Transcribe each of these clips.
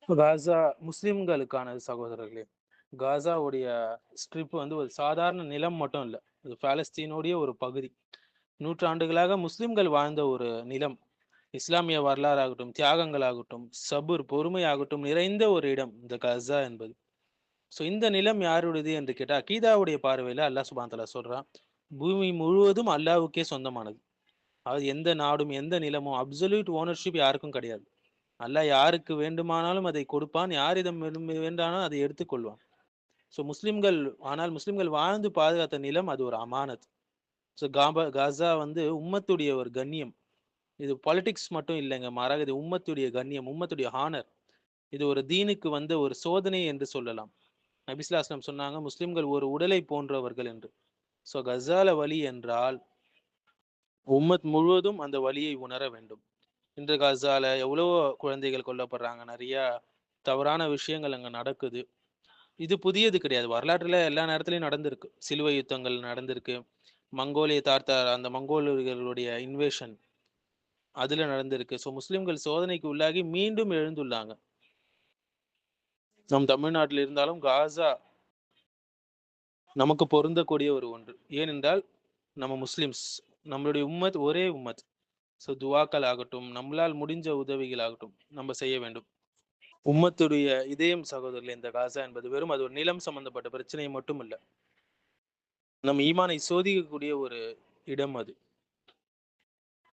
காசா முஸ்லிம்களுக்கான சகோதரர்களே, காசாவுடைய ஸ்ட்ரிப் வந்து ஒரு சாதாரண நிலம் மட்டும் இல்ல. இது பாலஸ்தீனுடைய ஒரு பகுதி. நூற்றாண்டுகளாக முஸ்லிம்கள் வாழ்ந்த ஒரு நிலம். இஸ்லாமிய வரலாறாகட்டும், தியாகங்களாகட்டும், சபுர் பொறுமையாகட்டும் நிறைந்த ஒரு இடம் இந்த கஸா என்பது. இந்த நிலம் யாருடையது என்று கேட்டா, அகீதாவுடைய பார்வையில அல்லாஹ் சுப்ஹானஹு வ தஆலா சொல்றான், பூமி முழுவதும் அல்லாஹ்வுக்கே சொந்தமானது. அது எந்த நாடும், எந்த நிலமும் அப்சல்யூட் ஓனர்ஷிப் யாருக்கும் கிடையாது. அல்லாஹ் யாருக்கு வேண்டுமானாலும் அதை கொடுப்பான், யாரிடம் வேண்டாலும் அதை எடுத்துக்கொள்வான். முஸ்லிம்கள் வாழ்ந்து பாதுகாத்த நிலம் அது ஒரு அமானத். காசா வந்து உம்மத்துடைய ஒரு கண்ணியம். இது பாலிடிக்ஸ் மட்டும் இல்லைங்க, மாறாக இது உம்மத்துடைய கண்ணியம், உம்மத்துடைய ஹானர். இது ஒரு தீனுக்கு வந்த ஒரு சோதனை என்று சொல்லலாம். நபி ஸல்லல்லாஹு அலைஹி வஸல்லம் சொன்னாங்க, முஸ்லிம்கள் ஒரு உடலை போன்றவர்கள் என்று. கஸால வலி என்றால் உம்மத் முழுவதும் அந்த வலியை உணர வேண்டும். இன்று கஸால எவ்வளவோ குழந்தைகள் கொல்லப்படுறாங்க, நிறைய தவறான விஷயங்கள் அங்க நடக்குது. இது புதியது கிடையாது, வரலாற்றுல எல்லா நேரத்திலயும் நடந்திருக்கு. சிலுவை யுத்தங்கள் நடந்திருக்கு, மங்கோலிய தார்த்தார் அந்த மங்கோலியர்களுடைய இன்வேஷன் அதுல நடந்திருக்கு. முஸ்லிம்கள் சோதனைக்கு உள்ளாகி மீண்டும் எழுந்துள்ளாங்க. நம் தமிழ்நாட்டில் இருந்தாலும் காசா நமக்கு பொருந்தக்கூடிய ஒரு ஒன்று. ஏனென்றால் நம்ம முஸ்லிம்ஸ், நம்மளுடைய உம்மத் ஒரே உம்மத். துவாக்கள் ஆகட்டும், நம்மளால் முடிஞ்ச உதவிகள் ஆகட்டும் நம்ம செய்ய வேண்டும். உம்மத்துடைய இதயம் சகோதரர்கள், இந்த காசா என்பது வெறும் அது ஒரு நிலம் சம்பந்தப்பட்ட பிரச்சனை மட்டும் இல்ல, நம்ம ஈமானை சோதிக்கக்கூடிய ஒரு இடம் அது.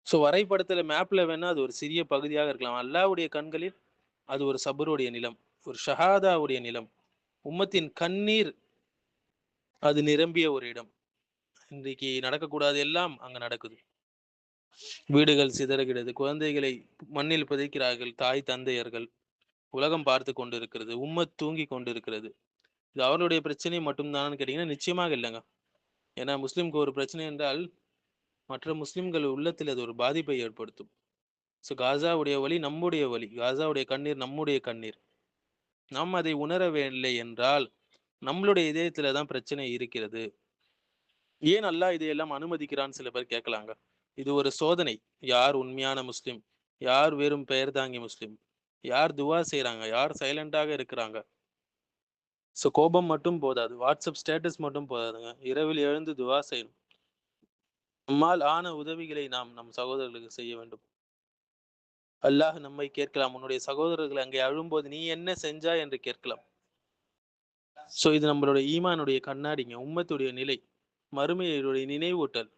வரைபடத்துல மேப்ல வேணா அது ஒரு சிறிய பகுதியாக இருக்கலாம். அல்லாஹ்வுடைய கண்களில் அது ஒரு சபருடைய நிலம், ஒரு ஷஹாதாவுடைய நிலம், உம்மத்தின் கண்ணீர் அது நிரம்பிய ஒரு இடம். இன்றைக்கு நடக்கக்கூடாது எல்லாம் அங்க நடக்குது. வீடுகள் சிதறுகிறது, குழந்தைகளை மண்ணில் புதைக்கிறார்கள் தாய் தந்தையர்கள், உலகம் பார்த்து கொண்டிருக்கிறது, உம்மத் தூங்கி கொண்டிருக்கிறது. இது அவருடைய பிரச்சனை மட்டும்தான்னு கேட்டீங்கன்னா நிச்சயமாக இல்லைங்க. ஏன்னா முஸ்லிம்க்கு ஒரு பிரச்சனை என்றால் மற்ற முஸ்லிம்கள் உள்ளத்தில் அது ஒரு பாதிப்பை ஏற்படுத்தும். காசாவுடைய வலி நம்முடைய வலி, காசாவுடைய கண்ணீர் நம்முடைய கண்ணீர். நாம் அதை உணரவில்லை என்றால் நம்மளுடைய இதயத்துல தான் பிரச்சனை இருக்கிறது. ஏன் அல்லாஹ் இதையெல்லாம் அனுமதிக்கிறான்னு சில பேர் கேட்கலாங்க. இது ஒரு சோதனை. யார் உண்மையான முஸ்லிம், யார் வெறும் பெயர் தாங்கி முஸ்லிம், யார் துவா செய்யறாங்க, யார் சைலண்டாக இருக்கிறாங்க. கோபம் மட்டும் போதாது, வாட்ஸ்அப் ஸ்டேட்டஸ் மட்டும் போதாதுங்க, இரவில் எழுந்து துவா செய்யணும். நம்மால் ஆன உதவிகளை நாம் நம் சகோதரர்களுக்கு செய்ய வேண்டும். அல்லாஹ் நம்மை கேட்கலாம், உன்னுடைய சகோதரர்கள் அங்கே அழும்போது நீ என்ன செஞ்சா என்று கேட்கலாம். இது நம்மளுடைய ஈமானுடைய கண்ணாடிங்க, உம்மத்துடைய நிலை, மறுமையுடைய நினைவூட்டல்.